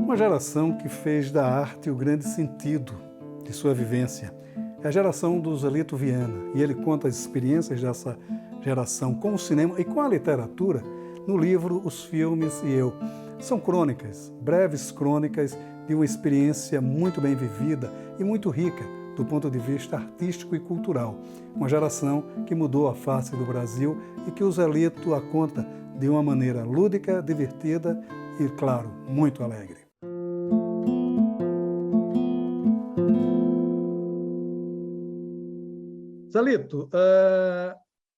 Uma geração que fez da arte o grande sentido de sua vivência. É a geração do Zelito Viana, e ele conta as experiências dessa geração com o cinema e com a literatura no livro Os Filmes e Eu. São crônicas, breves crônicas de uma experiência muito bem vivida e muito rica do ponto de vista artístico e cultural. Uma geração que mudou a face do Brasil e que o Zelito a conta de uma maneira lúdica, divertida e, claro, muito alegre. Zelito,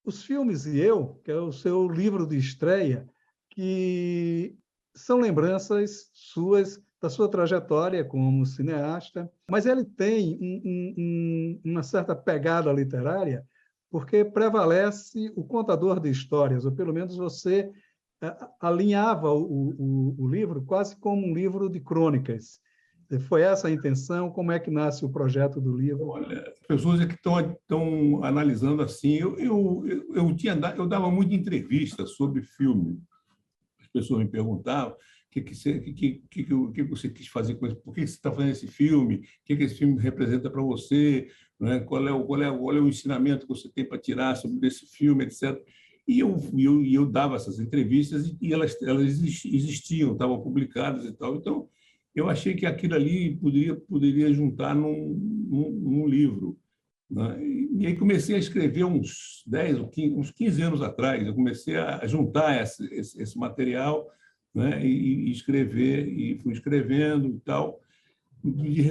Os Filmes e Eu, que é o seu livro de estreia, que são lembranças suas da sua trajetória como cineasta, mas ele tem uma certa pegada literária, porque prevalece o contador de histórias, ou pelo menos você alinhava o livro quase como um livro de crônicas. Foi essa a intenção? Como é que nasce o projeto do livro? Olha, as pessoas é que estão analisando assim. Eu dava muita entrevista sobre filme. As pessoas me perguntavam o que você quis fazer com isso, por que você está fazendo esse filme, o que esse filme representa para você, né? Qual é o ensinamento que você tem para tirar sobre esse filme, etc. E eu dava essas entrevistas e elas existiam, estavam publicadas e tal. Então, eu achei que aquilo ali poderia juntar num livro, né? E aí comecei a escrever uns 10 ou 15, uns 15 anos atrás. Eu comecei a juntar esse material, né? E escrever, e fui escrevendo e tal.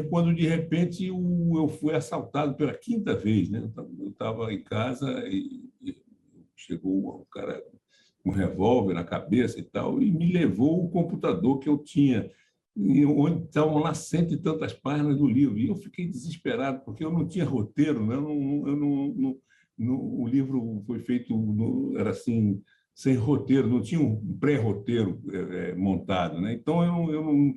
Quando, de repente, eu fui assaltado pela quinta vez, né? Eu estava em casa e chegou um cara com um revólver na cabeça e tal, e me levou o computador que eu tinha, onde estavam lá cento e tantas páginas do livro. E eu fiquei desesperado, porque eu não tinha roteiro, né? O livro foi feito, era assim, sem roteiro, não tinha um pré-roteiro montado, né? Então, eu não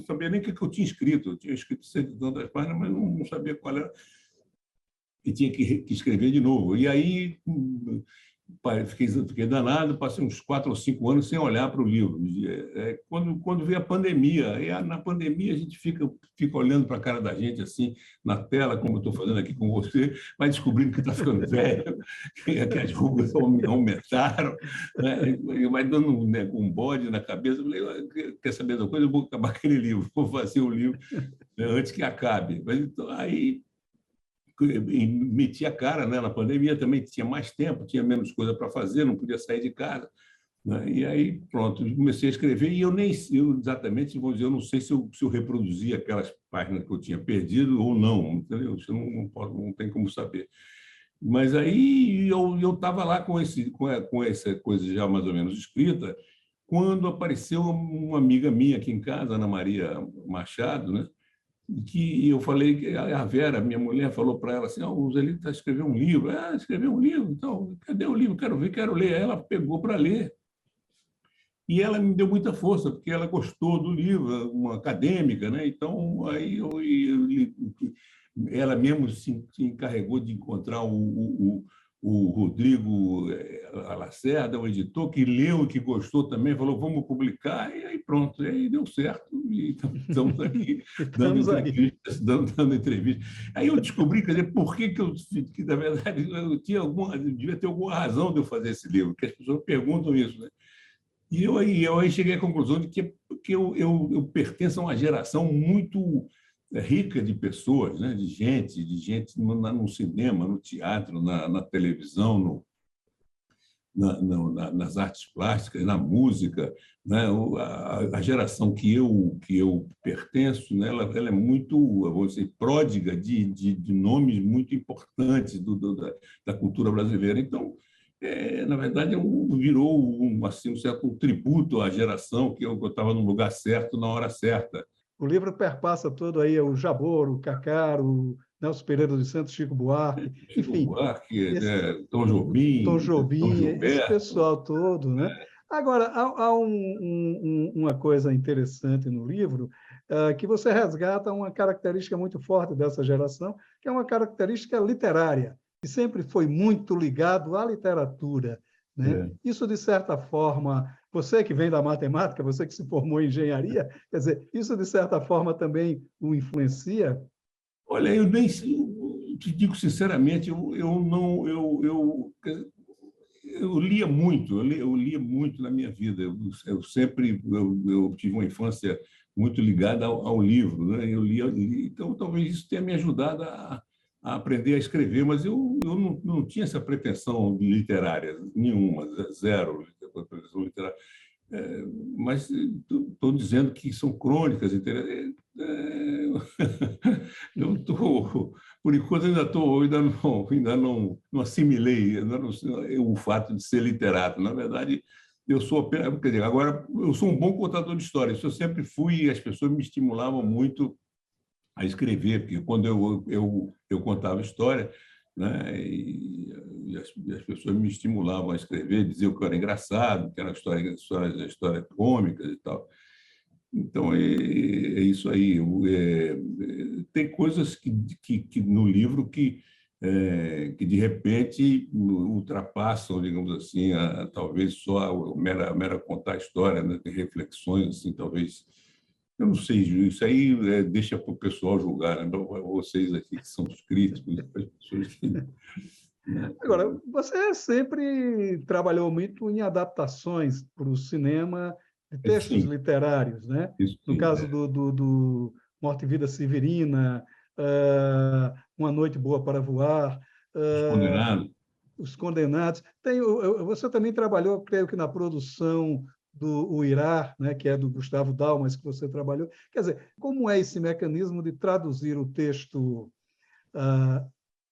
sabia nem o que eu tinha escrito. Eu tinha escrito cento e tantas páginas, mas não sabia qual era, e tinha que escrever de novo. E aí fiquei danado, passei uns 4 ou 5 anos sem olhar para o livro. Quando veio a pandemia, na pandemia a gente fica olhando para a cara da gente assim, na tela, como eu estou fazendo aqui com você, vai descobrindo que está ficando velho, que as rugas aumentaram, né? Vai dando um bode na cabeça. Eu falei, quer saber da coisa? Eu vou acabar aquele livro, vou fazer o livro, né, antes que acabe. Mas, então, aí meti a cara, né? Na pandemia também tinha mais tempo, tinha menos coisa para fazer, não podia sair de casa, né? E aí, pronto, comecei a escrever e eu exatamente, vou dizer, eu não sei se eu reproduzi aquelas páginas que eu tinha perdido ou não, entendeu? Isso não tem como saber. Mas aí eu estava lá com essa coisa já mais ou menos escrita, quando apareceu uma amiga minha aqui em casa, Ana Maria Machado, né? Que eu falei, a Vera, minha mulher, falou para ela assim, o Zelito está escrevendo um livro. Escreveu um livro? Então, cadê o livro? Quero ver, quero ler. Ela pegou para ler. E ela me deu muita força, porque ela gostou do livro, uma acadêmica, né? Então, aí ela mesmo se encarregou de encontrar o Rodrigo Lacerda, o editor, que leu e que gostou também, falou, vamos publicar, e aí pronto, e aí deu certo, e estamos aqui dando entrevistas. Aí eu descobri, quer dizer, por que na verdade, devia ter alguma razão de eu fazer esse livro, porque as pessoas perguntam isso, né? E eu aí cheguei à conclusão de que eu pertenço a uma geração muito rica de pessoas, né? de gente no cinema, no teatro, na televisão, nas artes plásticas, na música, né? A geração que eu pertenço, né? ela é muito, eu vou dizer, pródiga de nomes muito importantes da cultura brasileira. Então, na verdade, virou um certo tributo à geração que eu estava no lugar certo, na hora certa. O livro perpassa todo aí o Jabor, o Cacá, o Nelson Pereira dos Santos, Chico Buarque, enfim. Chico Buarque, Tom Jobim, Tom Jobim, esse Gilberto, pessoal todo, né? Agora, há uma coisa interessante no livro, que você resgata uma característica muito forte dessa geração, que é uma característica literária, que sempre foi muito ligado à literatura, né? Isso, de certa forma, você que vem da matemática, você que se formou em engenharia, quer dizer, isso, de certa forma, também o influencia? Olha, eu te digo sinceramente, eu não, eu lia muito, eu lia muito na minha vida. Eu sempre eu tive uma infância muito ligada ao livro, né? Então talvez isso tenha me ajudado a aprender a escrever, mas eu não tinha essa pretensão literária nenhuma, zero pretensão literária. Mas estou dizendo que são crônicas. Eu estou, por enquanto, ainda não assimilei o fato de ser literato. Na verdade, eu sou apenas, quer dizer, agora eu sou um bom contador de histórias. Isso eu sempre fui e as pessoas me estimulavam muito a escrever, porque quando eu contava história, né, e as pessoas me estimulavam a escrever, diziam que eu era engraçado, que eram histórias cômicas e tal. Então, é isso aí. Tem coisas que no livro que, de repente, ultrapassam, digamos assim, talvez só a mera contar a história, né? Tem reflexões, assim, talvez. Eu não sei, isso aí deixa para o pessoal julgar, né? Vocês aqui que são os críticos, as pessoas que. Né? Agora, você sempre trabalhou muito em adaptações para o cinema de textos Sim, literários, né? isso No sim. caso do Morte e Vida Severina, Uma Noite Boa para Voar, Os condenados. Os Condenados. Você também trabalhou, creio que, na produção do O Irá, né, que é do Gustavo Dalmas, que você trabalhou. Quer dizer, como é esse mecanismo de traduzir o texto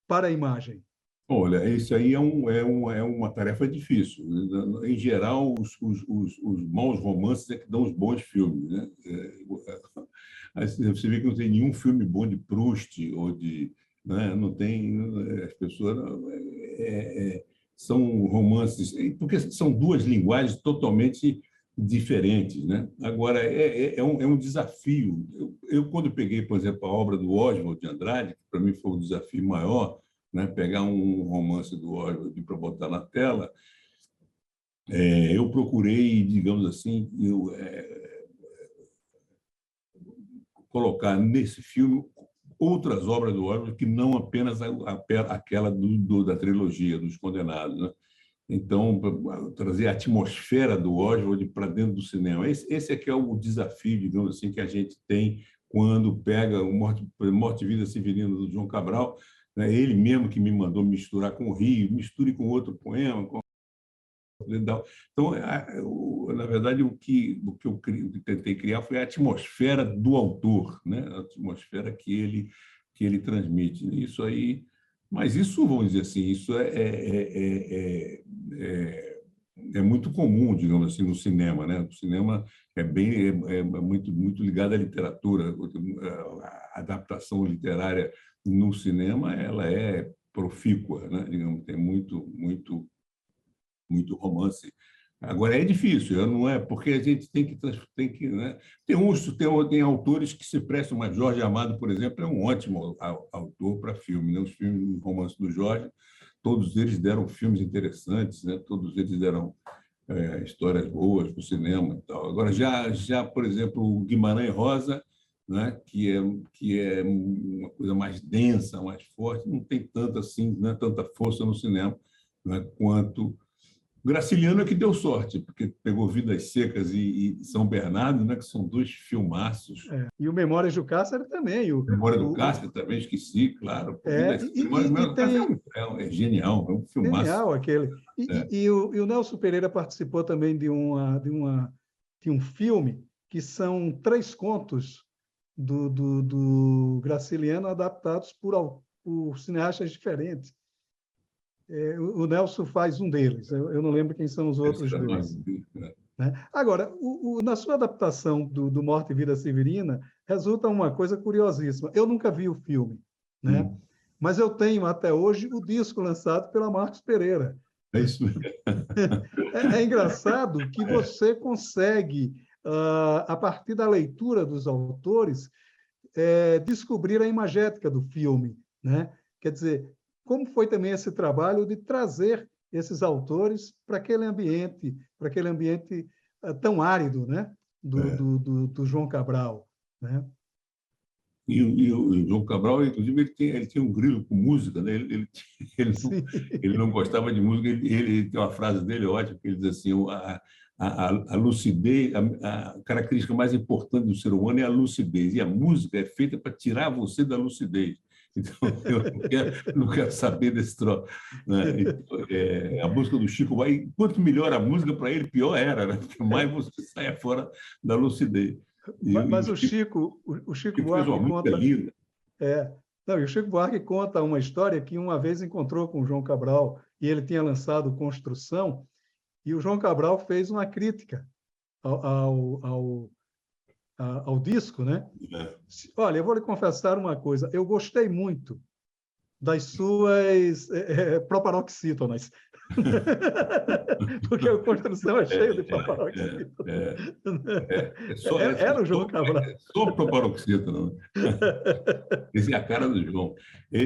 para a imagem? Olha, isso aí é uma tarefa difícil. Em geral, os maus romances é que dão os bons filmes, né? Aí você vê que não tem nenhum filme bom de Proust ou de, né? Não tem, as pessoas são romances, porque são duas linguagens totalmente diferentes, né? Agora é um desafio. Quando peguei, por exemplo, a obra do Oswald de Andrade, que para mim foi um desafio maior, né? Pegar um romance do Oswald para botar na tela, eu procurei, digamos assim, colocar nesse filme outras obras do Oswald que não apenas aquela da trilogia dos Condenados, né? Então, trazer a atmosfera do Oswald para dentro do cinema. Esse é que é o desafio, digamos assim, que a gente tem quando pega o Morte e Vida Severina do João Cabral, né? Ele mesmo que me mandou misturar com o Rio, misture com outro poema. Então, na verdade, o que tentei criar foi a atmosfera do autor, né? A atmosfera que ele transmite. Isso aí, mas isso, vamos dizer assim, isso é muito comum, digamos assim, no cinema, né? O cinema é muito, muito ligado à literatura. A adaptação literária no cinema ela é profícua, né? Digamos, tem muito, muito, muito romance. Agora é difícil, não é? Porque a gente tem que, né? Tem autores que se prestam, mas Jorge Amado, por exemplo, é um ótimo autor para filme, né? Os filmes, os romances do Jorge, todos eles deram filmes interessantes, né? Todos eles deram histórias boas para o cinema e tal. Agora já, por exemplo, o Guimarães Rosa, né? Que é uma coisa mais densa, mais forte, não tem tanta assim, não é tanta força no cinema, né? Quanto Graciliano é que deu sorte, porque pegou Vidas Secas e São Bernardo, né, que são dois filmaços. E o Memórias do Cássaro também. Memória do Cássio também esqueci, claro. E Memória do Cássio tem é genial, é um filmaço. genial aquele. É. O Nelson Pereira participou também de um filme que são 3 contos do Graciliano adaptados por cineastas diferentes. O Nelson faz um deles, eu não lembro quem são os outros dois. Né? Agora, na sua adaptação do Morte e Vida Severina, resulta uma coisa curiosíssima. Eu nunca vi o filme, né? Mas eu tenho até hoje o disco lançado pela Marcos Pereira. É isso. É engraçado que você consegue, a partir da leitura dos autores, descobrir a imagética do filme, né? Quer dizer, como foi também esse trabalho de trazer esses autores para aquele ambiente tão árido, né? do João Cabral, né? E o João Cabral, inclusive, ele tem um grilo com música, né? Ele não gostava de música. Ele tem uma frase dele ótima, que ele diz assim: a lucidez, a característica mais importante do ser humano é a lucidez, e a música é feita para tirar você da lucidez. Então, eu não quero saber desse troço, né? Então, a música do Chico Buarque, quanto melhor a música para ele, pior era, né? Porque mais você saia fora da lucidez. Mas o Chico Chico fez uma Buarque música conta. linda. Não, e o Chico Buarque conta uma história que uma vez encontrou com o João Cabral e ele tinha lançado Construção, e o João Cabral fez uma crítica ao disco, né? Olha, eu vou lhe confessar uma coisa, eu gostei muito das suas proparoxítonas, porque a Construção é cheia de proparoxítonas. Era o João Cabral. Só proparoxítona, né? Essa é a cara do João.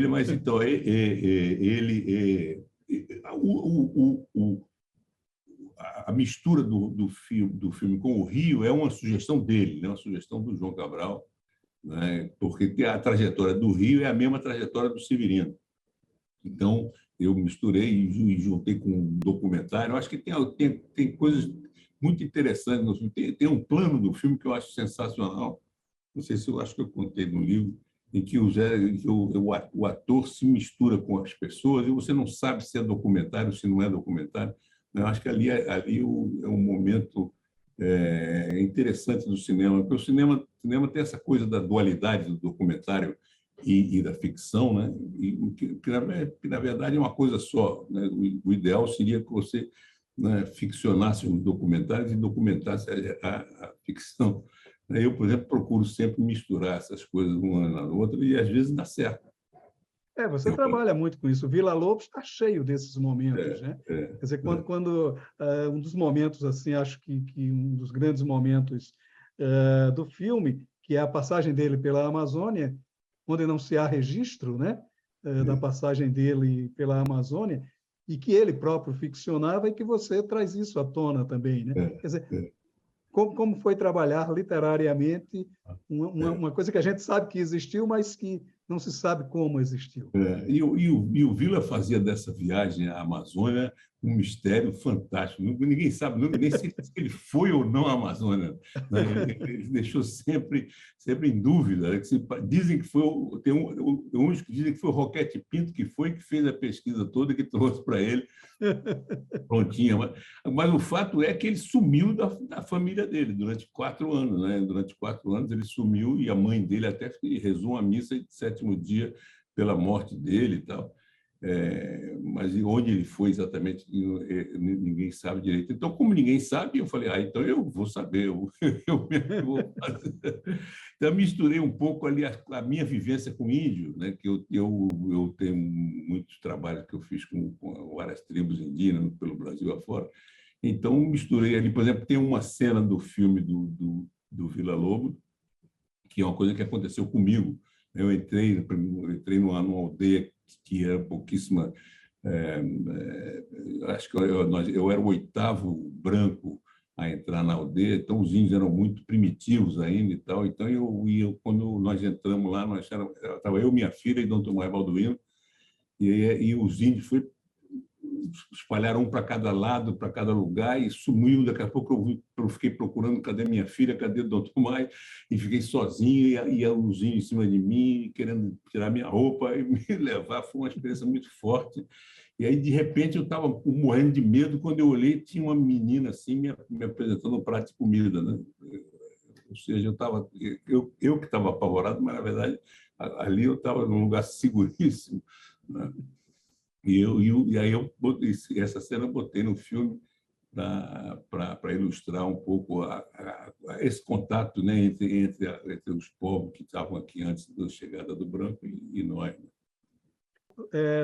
Mas então, a mistura do filme com o Rio é uma sugestão dele, né? Uma sugestão do João Cabral, né? Porque a trajetória do Rio é a mesma trajetória do Severino. Então, eu misturei e juntei com um documentário. Eu acho que tem coisas muito interessantes no filme. Tem um plano do filme que eu acho sensacional. Não sei se eu acho que eu contei no livro, em que o ator se mistura com as pessoas e você não sabe se é documentário, se não é documentário. Eu acho que ali é um momento interessante do cinema, porque o cinema tem essa coisa da dualidade do documentário e da ficção, né? Que na verdade é uma coisa só, né? O ideal seria que você, né, ficcionasse os documentários e documentasse a ficção. Eu, por exemplo, procuro sempre misturar essas coisas uma na outra e às vezes dá certo. Você trabalha muito com isso. O Villa-Lobos está cheio desses momentos, né? Quer dizer, quando um dos momentos, assim, acho que um dos grandes momentos do filme, que é a passagem dele pela Amazônia, onde não se há registro, né, da passagem dele pela Amazônia, e que ele próprio ficcionava, e que você traz isso à tona também, né? Quer dizer, como foi trabalhar literariamente uma coisa que a gente sabe que existiu, mas que não se sabe como existiu. E o Vila fazia dessa viagem à Amazônia um mistério fantástico. Ninguém sabe, nem se ele foi ou não à Amazônia, né? Ele deixou sempre em dúvida. Dizem que foi, tem uns que dizem que foi o Roquete Pinto que fez a pesquisa toda, que trouxe para ele prontinha. Mas o fato é que ele sumiu da família dele durante 4 anos, né? Durante 4 anos ele sumiu, e a mãe dele até rezou uma missa de 7º dia pela morte dele e tal. Mas onde ele foi exatamente, ninguém sabe direito. Então, como ninguém sabe, eu falei, então eu vou saber, eu mesmo vou fazer. Então, eu misturei um pouco ali a minha vivência com índio, né? Que eu tenho muitos trabalhos que eu fiz com várias tribos indígenas pelo Brasil afora. Então, misturei ali, por exemplo, tem uma cena do filme do Villa-Lobos, que é uma coisa que aconteceu comigo. Eu entrei numa aldeia que era pouquíssima. Acho que eu era o 8º branco a entrar na aldeia, então os índios eram muito primitivos ainda e tal. Então quando nós entramos lá, estava eu, minha filha e Dom Tomás Balduino, e os índios espalharam um para cada lado, para cada lugar, e sumiu. Daqui a pouco eu fiquei procurando cadê minha filha, cadê o Dom Tomás, e fiquei sozinho, e os índios em cima de mim, querendo tirar minha roupa e me levar. Foi uma experiência muito forte. E aí, de repente, eu estava morrendo de medo. Quando eu olhei, tinha uma menina assim me apresentando um prato de comida, né? Ou seja, eu que estava apavorado, mas, na verdade, ali eu estava num lugar seguríssimo, né? E aí essa cena eu botei no filme para ilustrar um pouco esse contato, né, entre os povos que estavam aqui antes da chegada do branco e nós.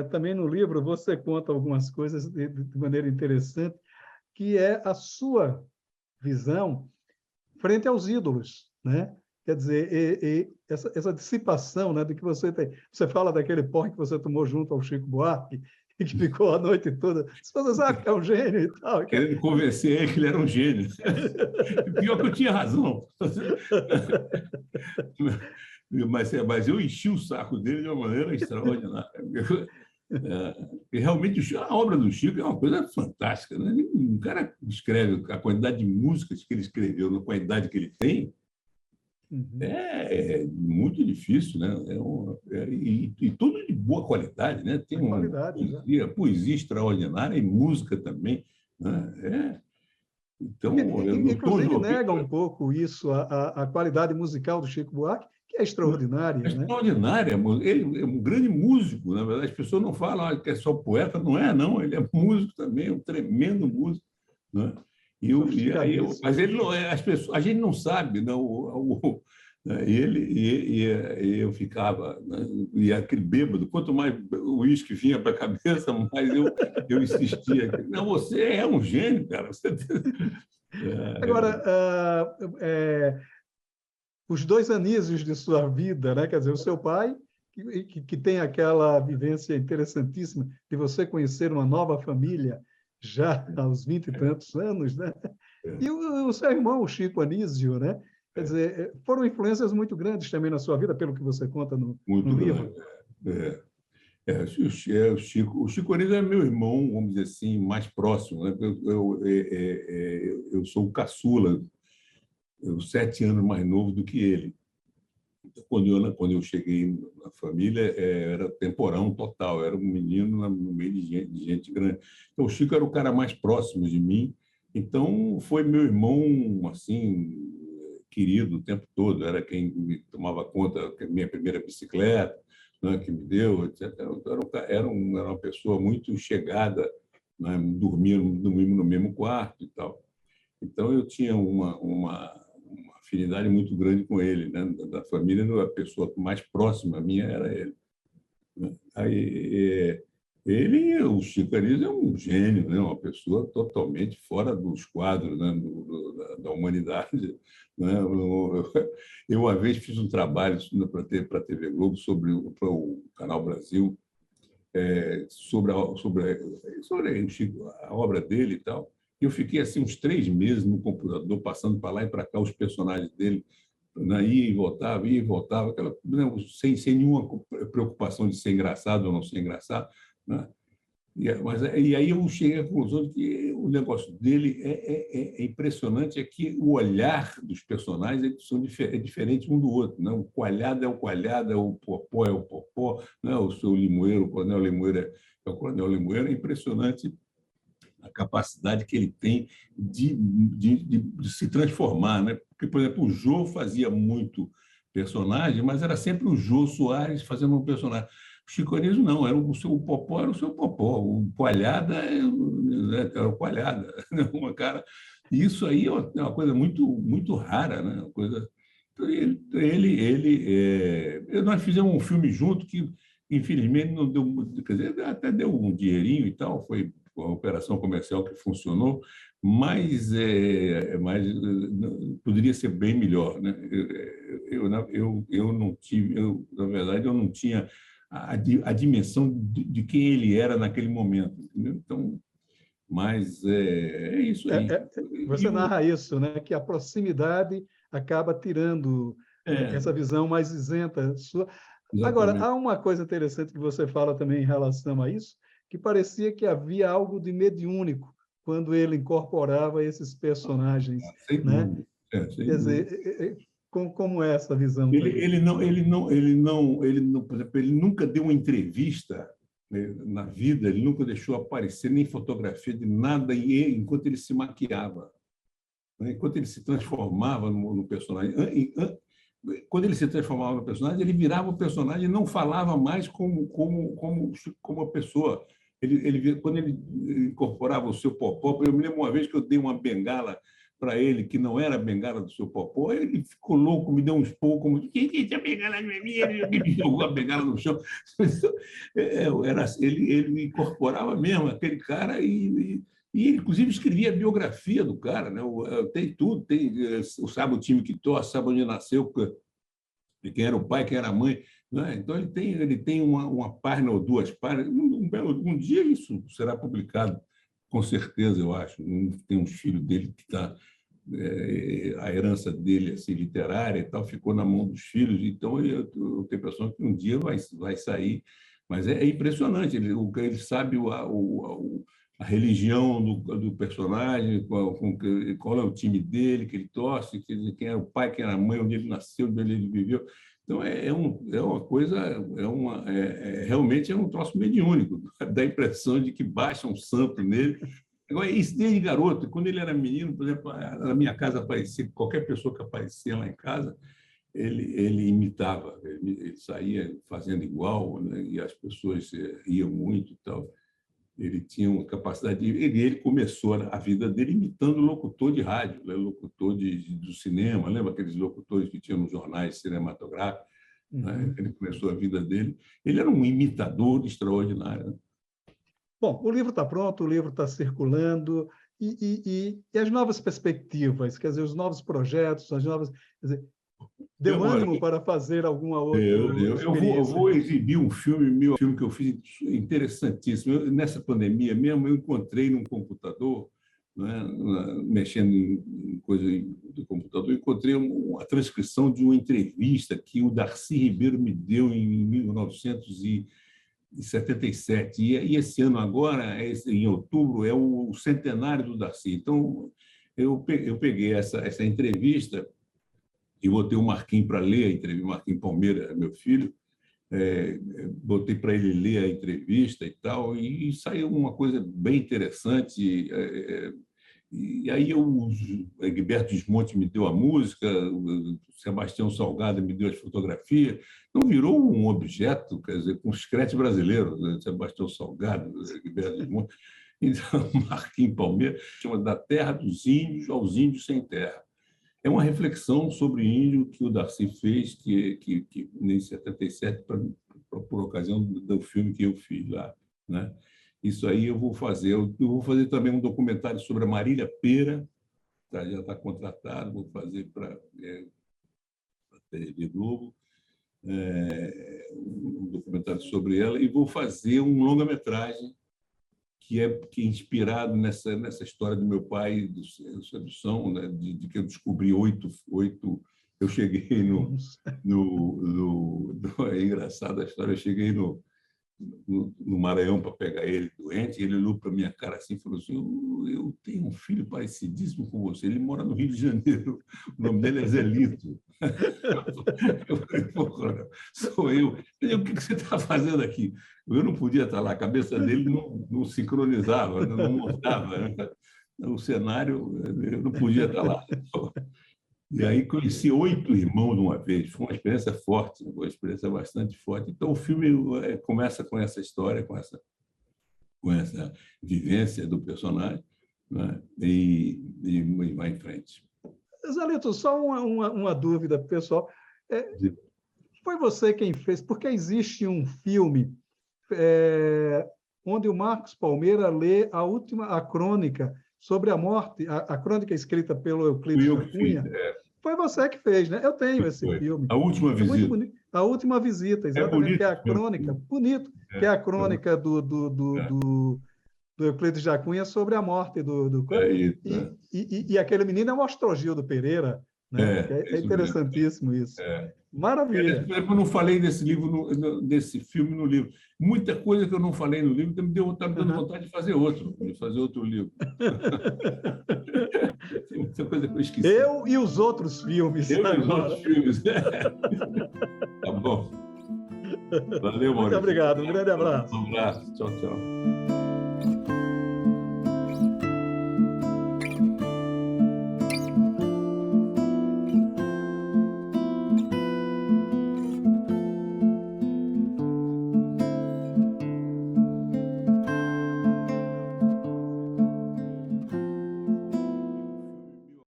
Também no livro você conta algumas coisas de maneira interessante, que é a sua visão frente aos ídolos, né? Quer dizer, essa dissipação, né, de que você tem. Você fala daquele porre que você tomou junto ao Chico Buarque, e que ficou a noite toda. Você sabe que é um gênio e tal. Querendo convencer ele que ele era um gênio. Pior que eu tinha razão. Mas eu enchi o saco dele de uma maneira extraordinária. Realmente, a obra do Chico é uma coisa fantástica. Né? Um cara escreve a quantidade de músicas que ele escreveu, na quantidade que ele tem, é muito difícil, né? E tudo de boa qualidade, né? Tem uma poesia extraordinária e música também. Né? Então, inclusive, nega um pouco isso, a qualidade musical do Chico Buarque, que é extraordinária. É extraordinária. Ele é um grande músico, na verdade. As pessoas não falam que é só poeta, não é, não. Ele é músico também, é um tremendo músico. Né? Mas ele não é, a gente não sabe, não. Eu ficava, né? E aquele bêbado, quanto mais o uísque vinha para a cabeça, mais eu insistia. Não, você é um gênio, cara. Agora, os 2 Anísios de sua vida, né? Quer dizer, o seu pai, que tem aquela vivência interessantíssima de você conhecer uma nova família já aos 20 e tantos anos, né? E o seu irmão, o Chico Anísio, né? Quer dizer, foram influências muito grandes também na sua vida, pelo que você conta no livro. O Chico Anísio é meu irmão, vamos dizer assim, mais próximo. Né? Eu sou o caçula, 7 anos mais novo do que ele. Quando eu cheguei na família, era temporão total, era um menino no meio de gente grande. Então, o Chico era o cara mais próximo de mim, então foi meu irmão, assim, querido o tempo todo, era quem me tomava conta da minha primeira bicicleta, né, que me deu, etc. Era uma pessoa muito chegada, né, dormíamos no mesmo quarto e tal. Então, eu tinha uma afinidade muito grande com ele, né? Da família, a pessoa mais próxima a minha era ele. O Chico Anísio é um gênio, né? Uma pessoa totalmente fora dos quadros, né? Da humanidade. Né? Eu, uma vez, fiz um trabalho para a TV Globo para o Canal Brasil sobre o Chico, a obra dele e tal. Eu fiquei assim uns 3 meses no computador, passando para lá e para cá os personagens dele, né? Ia e voltava, sem nenhuma preocupação de ser engraçado ou não ser engraçado. Né? E aí eu cheguei à conclusão de que o negócio dele é impressionante, é que o olhar dos personagens é diferente um do outro. Né? O Coalhada é o Coalhada, o Popó é o Popó, né? O seu Limoeiro, o Coronel Limoeiro é o Coronel Limoeiro. É impressionante a capacidade que ele tem de se transformar. Né? Porque, por exemplo, o Jô fazia muito personagem, mas era sempre o Jô Soares fazendo um personagem. O Chico Anísio não, o Popó era o seu Popó, o Coalhada era o Coalhada. Uma cara, isso aí é uma coisa muito rara, né? Uma coisa. Nós fizemos um filme junto que, infelizmente, não deu, quer dizer, até deu um dinheirinho e tal, foi uma operação comercial que funcionou, mas poderia ser bem melhor, né? Eu não tive, na verdade, eu não tinha a dimensão de quem ele era naquele momento, entendeu? Então, mas é isso aí. Você narra isso, né? Que a proximidade acaba tirando essa visão mais isenta sua. Exatamente. Agora, há uma coisa interessante que você fala também em relação a isso, que parecia que havia algo de mediúnico quando ele incorporava esses personagens. Sem né? dúvida. Quer dizer, como é essa visão? Ele por exemplo, ele nunca deu uma entrevista, né, na vida, ele nunca deixou aparecer nem fotografia de nada enquanto ele se maquiava, né? Enquanto ele se transformava no personagem. Quando ele se transformava no personagem, ele virava o personagem e não falava mais como a pessoa. Quando ele incorporava o seu Popó, eu me lembro uma vez que eu dei uma bengala para ele, que não era a bengala do seu Popó, ele ficou louco, me deu uns poucos, como, que a bengala não é minha? Ele jogou a bengala no chão. Ele incorporava mesmo aquele cara e ele, inclusive, escrevia a biografia do cara, né? Tem tudo, sabe o time que torce, sabe onde nasceu, de quem era o pai, quem era a mãe. né? Então, ele tem uma página ou duas páginas. Um dia isso será publicado, com certeza, eu acho. Tem um filho dele que está... a herança dele assim, literária e tal ficou na mão dos filhos. Então, eu tenho a impressão que um dia vai sair. Mas é impressionante. Ele sabe a religião do personagem, qual é o time dele, que ele torce, quem é o pai, quem é a mãe, onde ele nasceu, onde ele viveu. Então, é uma coisa, realmente é um troço mediúnico. Dá a impressão de que baixa um santo nele. Agora, isso desde garoto. Quando ele era menino, por exemplo, na minha casa aparecia, qualquer pessoa que aparecia lá em casa, ele imitava, ele saía fazendo igual, né? E as pessoas riam muito e tal. Ele tinha uma capacidade de... Ele começou a vida dele imitando locutor de rádio, né? Locutor do cinema, lembra aqueles locutores que tinham nos jornais cinematográficos? Né? Ele começou a vida dele. Ele era um imitador extraordinário. Né? Bom, o livro está pronto, o livro está circulando, e as novas perspectivas, quer dizer, os novos projetos, as novas... Quer dizer, deu ânimo para fazer alguma outra experiência? Eu vou exibir um filme que eu fiz interessantíssimo. Nessa pandemia mesmo, eu encontrei num computador, né, mexendo em coisa do computador, encontrei a transcrição de uma entrevista que o Darcy Ribeiro me deu em 1977. E esse ano agora, em outubro, é o centenário do Darcy. Então, eu peguei essa entrevista e botei o Marquinhos para ler a entrevista. O Marquinhos Palmeira, meu filho, botei para ele ler a entrevista e tal, e saiu uma coisa bem interessante. E aí o Egberto Gismonti me deu a música, o Sebastião Salgado me deu as fotografias. Então virou um objeto, quer dizer, com escrete brasileiro, né? Sebastião Salgado, Egberto Gismonti. Então, Marquinhos Palmeira chama Da Terra dos Índios aos Índios Sem Terra. É uma reflexão sobre índio que o Darcy fez, que em 77, por ocasião do filme que eu fiz lá, né? Isso aí eu vou fazer. Eu vou fazer também um documentário sobre a Marília Pêra, tá? Já está contratado, vou fazer para a TV Globo, um documentário sobre ela, e vou fazer um longa-metragem que é inspirado nessa história do meu pai, de sedução, né? de que eu descobri oito. Eu cheguei é engraçada a história, eu cheguei no Maranhão para pegar ele doente, e ele olhou para a minha cara assim e falou assim: eu tenho um filho parecidíssimo com você, ele mora no Rio de Janeiro, o nome dele é Zelito. Eu falei: pô, sou eu. O que você está fazendo aqui? Eu não podia estar lá, a cabeça dele não sincronizava, não montava, né? O cenário, eu não podia estar lá. E aí conheci 8 irmãos de uma vez. Foi uma experiência forte, uma experiência bastante forte. Então, o filme começa com essa história, com essa vivência do personagem, né? E vai em frente. Zelito, só uma dúvida, pessoal. Foi você quem fez? Porque existe um filme onde o Marcos Palmeira lê a crônica sobre a morte, a crônica escrita pelo Euclides da Cunha. Foi você que fez, né? Eu tenho esse filme. A Última Visita. Muito bonito. A Última Visita, exatamente, bonito, que é a crônica, bonito, que é a crônica do Euclides da Cunha sobre a morte do e aquele menino é o Astrogildo Pereira, né? É interessantíssimo isso. Maravilha. Eu não falei desse filme no livro. Muita coisa que eu não falei no livro está me dando vontade de fazer outro livro. Tem muita coisa que eu esqueci. Eu e os outros filmes. Os outros filmes. Tá bom. Valeu, Maurício. Muito obrigado. Um grande abraço. Um abraço. Tchau, tchau.